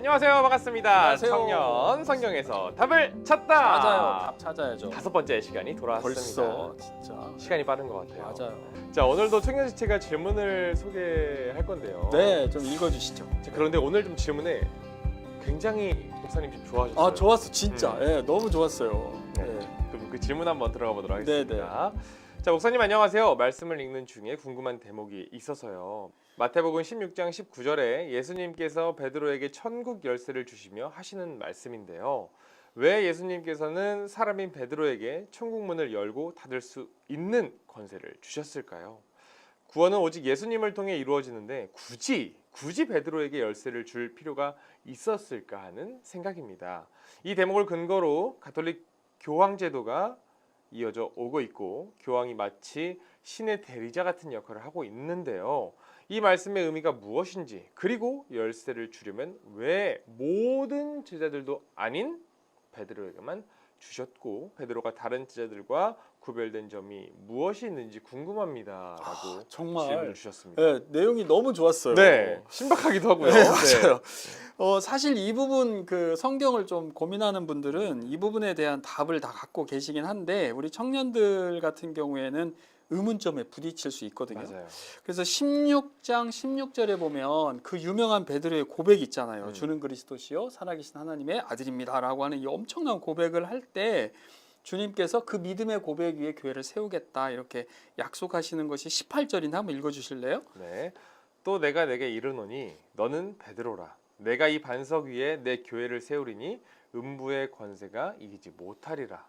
안녕하세요. 반갑습니다. 안녕하세요. 청년 성경에서 답을 찾다. 맞아요. 답 찾아야죠. 5번째 시간이 돌아왔습니다. 벌써 진짜 시간이 빠른 것 같아요. 맞아요. 자, 오늘도 청년 지체가 질문을 소개할 건데요. 네, 좀 읽어주시죠. 자, 그런데 오늘 좀 질문에 굉장히 목사님 좀 좋아하셨어요. 아, 좋았어, 진짜. 예, 너무 좋았어요. 네. 네. 그럼 그 질문 한번 들어가 보도록 네, 하겠습니다. 자, 목사님 안녕하세요. 말씀을 읽는 중에 궁금한 대목이 있어서요. 마태복음 16장 19절에 예수님께서 베드로에게 천국 열쇠를 주시며 하시는 말씀인데요. 왜 예수님께서는 사람인 베드로에게 천국 문을 열고 닫을 수 있는 권세를 주셨을까요? 구원은 오직 예수님을 통해 이루어지는데 굳이 베드로에게 열쇠를 줄 필요가 있었을까 하는 생각입니다. 이 대목을 근거로 가톨릭 교황 제도가 이어져 오고 있고 교황이 마치 신의 대리자 같은 역할을 하고 있는데요. 이 말씀의 의미가 무엇인지, 그리고 열쇠를 주려면 왜 모든 제자들도 아닌 베드로에게만 주셨고 베드로가 다른 제자들과 구별된 점이 무엇이 있는지 궁금합니다라고 정말 질문을 주셨습니다. 네, 내용이 너무 좋았어요. 네, 신박하기도 하고요. 네, 맞아요. 사실 이 부분 그 성경을 좀 고민하는 분들은 이 부분에 대한 답을 다 갖고 계시긴 한데 우리 청년들 같은 경우에는 의문점에 부딪힐 수 있거든요. 맞아요. 그래서 16장 16절에 보면 그 유명한 베드로의 고백 있잖아요. 주는 그리스도시요 살아계신 하나님의 아들입니다라고 하는 이 엄청난 고백을 할 때 주님께서 그 믿음의 고백 위에 교회를 세우겠다 이렇게 약속하시는 것이 18절인데 한번 읽어주실래요? 네. 또 내가 내게 이르노니 너는 베드로라. 내가 이 반석 위에 내 교회를 세우리니 음부의 권세가 이기지 못하리라.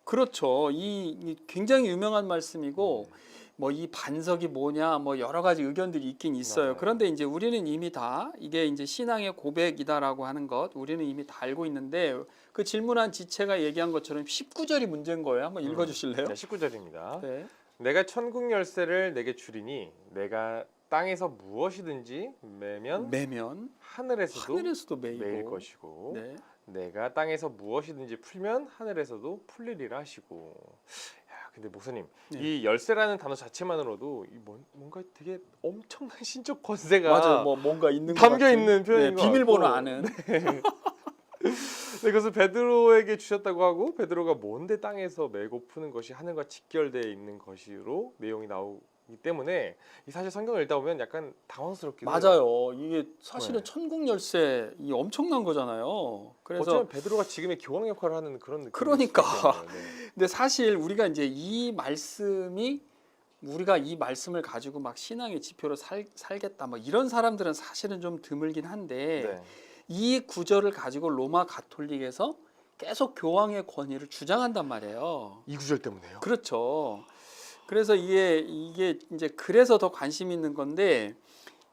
그렇죠. 이 굉장히 유명한 말씀이고 뭐 이 반석이 뭐냐 뭐 여러 가지 의견들이 있긴 있어요. 맞아요. 그런데 이제 우리는 이미 다 이게 이제 신앙의 고백이다라고 하는 것 우리는 이미 다 알고 있는데 그 질문한 지체가 얘기한 것처럼 19절이 문제인 거예요. 한번 읽어 주실래요? 네, 19절입니다. 네. 내가 천국 열쇠를 내게 주리니 내가 땅에서 무엇이든지 매면 하늘에서도 매이고 매일 것이고 네. 내가 땅에서 무엇이든지 풀면 하늘에서도 풀리리라 하시고. 야, 근데 목사님, 네. 이 열쇠라는 단어 자체만으로도 뭔가 되게 엄청난 신적 권세가 맞아요. 뭐 뭔가 있는 것 담겨 같은. 있는 표현인 것 비밀번호 같고. 아는. 네, 그래서 베드로에게 주셨다고 하고 베드로가 뭔데 땅에서 메고 푸는 것이 하늘과 직결되어 있는 것으로 내용이 나오기 때문에 이 사실 성경을 읽다 보면 약간 당황스럽기도 해요. 맞아요. 이게 사실은 네. 천국 열쇠 이 엄청난 거잖아요. 그래서 어쩌면 베드로가 지금의 교황 역할을 하는 그런 느낌. 그러니까. 근데 사실 우리가 이제 이 말씀이 우리가 이 말씀을 가지고 막 신앙의 지표로 살겠다 뭐 이런 사람들은 사실은 좀 드물긴 한데 네. 이 구절을 가지고 로마 가톨릭에서 계속 교황의 권위를 주장한단 말이에요. 이 구절 때문에요. 그렇죠. 그래서 이게 이제 그래서 더 관심 있는 건데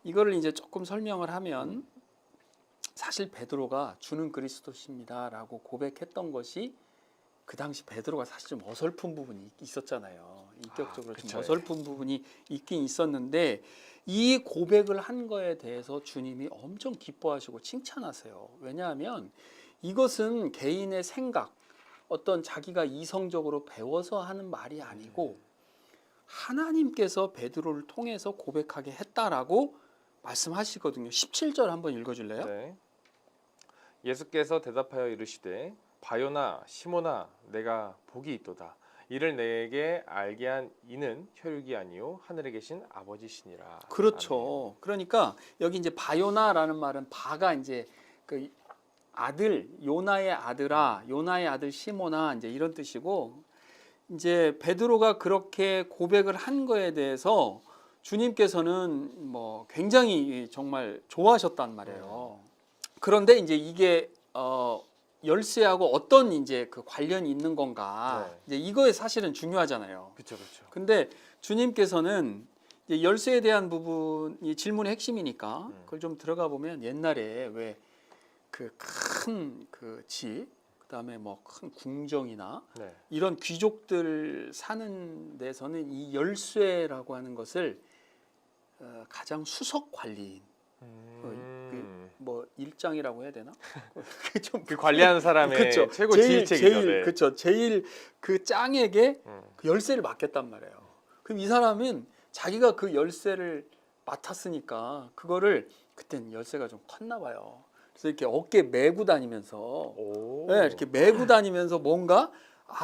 이거를 이제 조금 설명을 하면 사실 베드로가 주는 그리스도십니다라고 고백했던 것이 그 당시 베드로가 사실 좀 어설픈 부분이 있었잖아요. 인격적으로 그쵸, 좀 어설픈 부분이 있긴 있었는데 이 고백을 한 거에 대해서 주님이 엄청 기뻐하시고 칭찬하세요. 왜냐하면 이것은 개인의 생각, 어떤 자기가 이성적으로 배워서 하는 말이 아니고 하나님께서 베드로를 통해서 고백하게 했다라고 말씀하시거든요. 17절 한번 읽어줄래요? 네. 예수께서 대답하여 이르시되 바요나 시몬아 내가 복이 있도다. 이를 내게 알게 한 이는 혈육이 아니요 하늘에 계신 아버지시니라. 그렇죠. 그러니까 여기 이제 바요나라는 말은 바가 이제 그 아들 요나의 아들아, 요나의 아들 시몬아 이제 이런 뜻이고 이제 베드로가 그렇게 고백을 한 거에 대해서 주님께서는 뭐 굉장히 정말 좋아하셨단 말이에요. 그런데 이제 이게 열쇠하고 어떤 이제 그 관련이 있는 건가? 네. 이제 이거에 사실은 중요하잖아요. 그렇죠, 그렇죠. 근데 주님께서는 이제 열쇠에 대한 부분이 질문의 핵심이니까 그걸 좀 들어가 보면 옛날에 왜 그 큰 그 집, 그다음에 뭐 큰 궁정이나 네. 이런 귀족들 사는 데서는 이 열쇠라고 하는 것을 가장 수석 관리인 뭐 일장이라고 해야 되나? 좀 그 관리하는 사람의 그쵸. 최고 제일 지휘책이죠. 네. 그렇죠. 제일 그 짱에게 그 열쇠를 맡겼단 말이에요. 그럼 이 사람은 자기가 그 열쇠를 맡았으니까 그거를 그때는 열쇠가 좀 컸나 봐요. 그래서 이렇게 어깨 메고 다니면서 오. 네, 이렇게 메고 다니면서 뭔가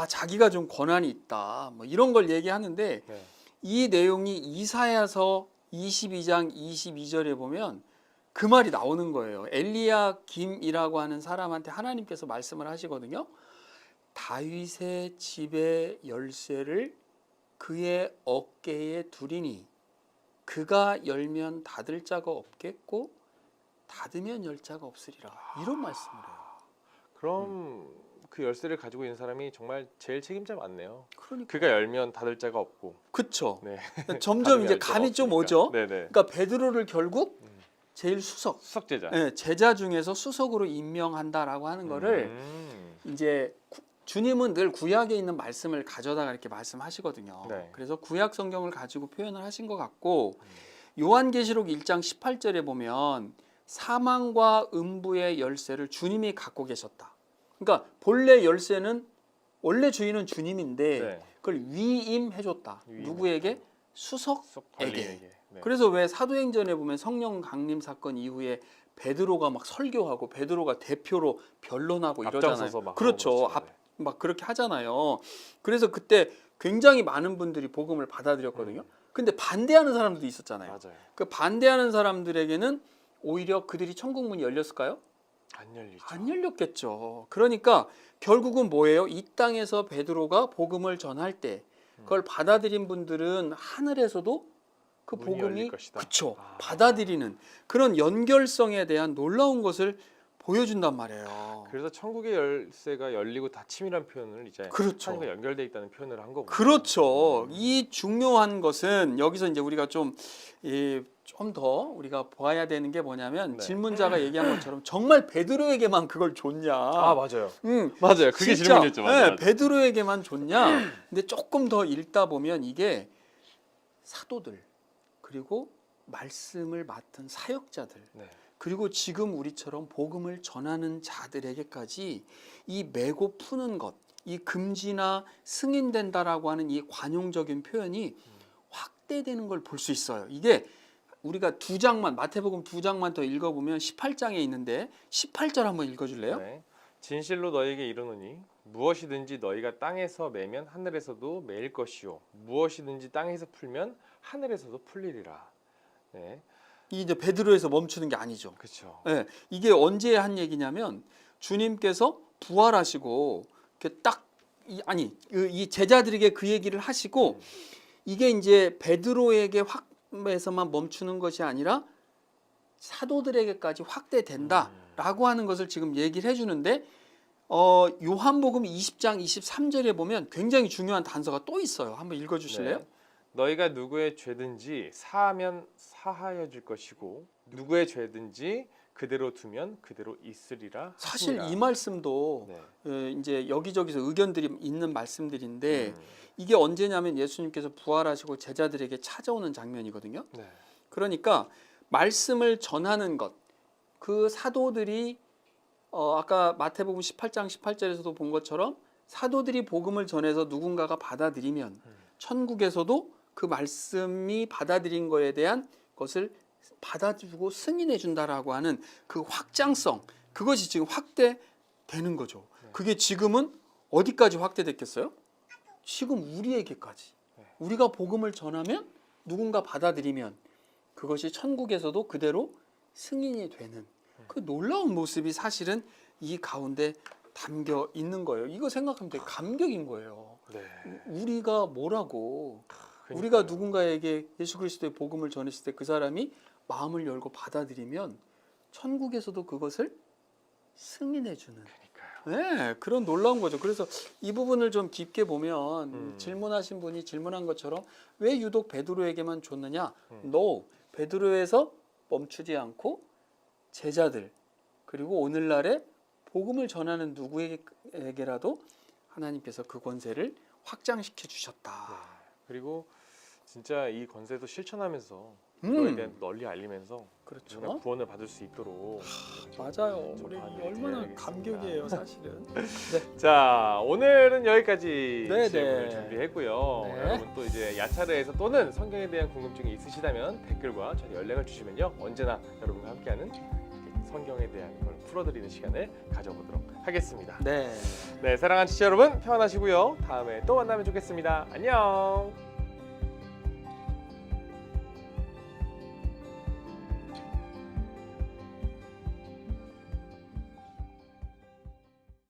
자기가 좀 권한이 있다. 뭐 이런 걸 얘기하는데 네. 이 내용이 이사야서 22장 22절에 보면 그 말이 나오는 거예요. 엘리야김이라고 하는 사람한테 하나님께서 말씀을 하시거든요. 다윗의 집의 열쇠를 그의 어깨에 두리니 그가 열면 닫을 자가 없겠고 닫으면 열 자가 없으리라. 이런 말씀을 해요. 그럼 그 열쇠를 가지고 있는 사람이 정말 제일 책임자 맞네요. 그러니까 그가 열면 닫을 자가 없고. 그쵸. 네. 점점 닫으면 이제 열 자가 감이 좀 없으니까. 오죠. 네네. 그러니까 베드로를 결국 음. 제일 수석, 수석제자. 제자 중에서 수석으로 임명한다라고 하는 거를 이제 주님은 늘 구약에 있는 말씀을 가져다가 이렇게 말씀하시거든요. 네. 그래서 구약 성경을 가지고 표현을 하신 것 같고 요한계시록 1장 18절에 보면 사망과 음부의 열쇠를 주님이 갖고 계셨다. 그러니까 본래 열쇠는 원래 주인은 주님인데 네. 그걸 위임해줬다. 누구에게? 수석. 수석 관리에게. 네. 그래서 왜 사도행전에 보면 성령 강림 사건 이후에 베드로가 막 설교하고 베드로가 대표로 변론하고 이러잖아요. 앞장서서 막 그렇죠. 하고 그렇죠. 막 그렇게 하잖아요. 그래서 그때 굉장히 많은 분들이 복음을 받아들였거든요. 근데 반대하는 사람들도 있었잖아요. 맞아요. 그 반대하는 사람들에게는 오히려 그들이 천국 문이 열렸을까요? 안 열리죠. 안 열렸겠죠. 그러니까 결국은 뭐예요? 이 땅에서 베드로가 복음을 전할 때 그걸 받아들인 분들은 하늘에서도 그 문이 열릴 복음이 것이다. 그쵸 받아들이는 그런 연결성에 대한 놀라운 것을 보여준단 말이에요. 그래서 천국의 열쇠가 열리고 닫힘이라는 표현을 이제 그렇죠. 하나님과 연결돼 있다는 표현을 한 거고. 그렇죠. 이 중요한 것은 여기서 이제 우리가 좀 더 우리가 봐야 되는 게 뭐냐면 네. 질문자가 얘기한 것처럼 정말 베드로에게만 그걸 줬냐? 맞아요. 응, 맞아요. 그게 진짜, 질문이었죠. 맞아요. 네, 베드로에게만 줬냐? 근데 조금 더 읽다 보면 이게 사도들 그리고 말씀을 맡은 사역자들 네. 그리고 지금 우리처럼 복음을 전하는 자들에게까지 이 메고 푸는 것, 이 금지나 승인된다라고 하는 이 관용적인 표현이 확대되는 걸 볼 수 있어요. 이게 우리가 두 장만 마태복음 두 장만 더 읽어보면 18장에 있는데 18절 한번 읽어줄래요? 네. 진실로 너에게 이르노니 무엇이든지 너희가 땅에서 매면 하늘에서도 매일 것이요 무엇이든지 땅에서 풀면 하늘에서도 풀리리라. 네. 이 이제 베드로에서 멈추는 게 아니죠. 그렇죠. 네, 이게 언제 한 얘기냐면 주님께서 부활하시고 이렇게 딱 이 제자들에게 그 얘기를 하시고 이게 이제 베드로에게 확에서만 멈추는 것이 아니라 사도들에게까지 확대된다라고 하는 것을 지금 얘기를 해주는데 요한복음 20장 23절에 보면 굉장히 중요한 단서가 또 있어요. 한번 읽어주실래요? 네. 너희가 누구의 죄든지 사하면 사하여 줄 것이고 누구의 죄든지 그대로 두면 그대로 있으리라. 사실 하시니라. 이 말씀도 네. 이제 여기저기서 의견들이 있는 말씀들인데 이게 언제냐면 예수님께서 부활하시고 제자들에게 찾아오는 장면이거든요. 네. 그러니까 말씀을 전하는 것, 그 사도들이 아까 마태복음 18장 18절에서도 본 것처럼 사도들이 복음을 전해서 누군가가 받아들이면 천국에서도 그 말씀이 받아들인 거에 대한 것을 받아주고 승인해 준다라고 하는 그 확장성, 그것이 지금 확대되는 거죠. 그게 지금은 어디까지 확대됐겠어요? 지금 우리에게까지. 우리가 복음을 전하면 누군가 받아들이면 그것이 천국에서도 그대로 승인이 되는 그 놀라운 모습이 사실은 이 가운데 담겨 있는 거예요. 이거 생각하면 되게 감격인 거예요. 네. 우리가 뭐라고 그러니까요. 우리가 누군가에게 예수 그리스도의 복음을 전했을 때 그 사람이 마음을 열고 받아들이면 천국에서도 그것을 승인해 주는 네, 그런 놀라운 거죠. 그래서 이 부분을 좀 깊게 보면 질문하신 분이 질문한 것처럼 왜 유독 베드로에게만 줬느냐? No, 베드로에서 멈추지 않고 제자들 그리고 오늘날에 복음을 전하는 누구에게라도 하나님께서 그 권세를 확장시켜 주셨다. 네. 그리고 진짜 이 권세도 실천하면서 그거에 대한 널리 알리면서 그렇죠. 누구나 구원을 받을 수 있도록 맞아요. 좀 우리 많이 얼마나 드려야겠습니다. 감격이에요, 사실은. 자, 오늘은 여기까지 네, 질문을 네. 준비했고요. 네. 여러분 또 이제 야차르에서 또는 성경에 대한 궁금증이 있으시다면 댓글과 저희 연락을 주시면요 언제나 여러분과 함께하는 성경에 대한 걸 풀어드리는 시간을 가져보도록 하겠습니다. 네. 네, 사랑하는 시청자 여러분 평안하시고요. 다음에 또 만나면 좋겠습니다. 안녕.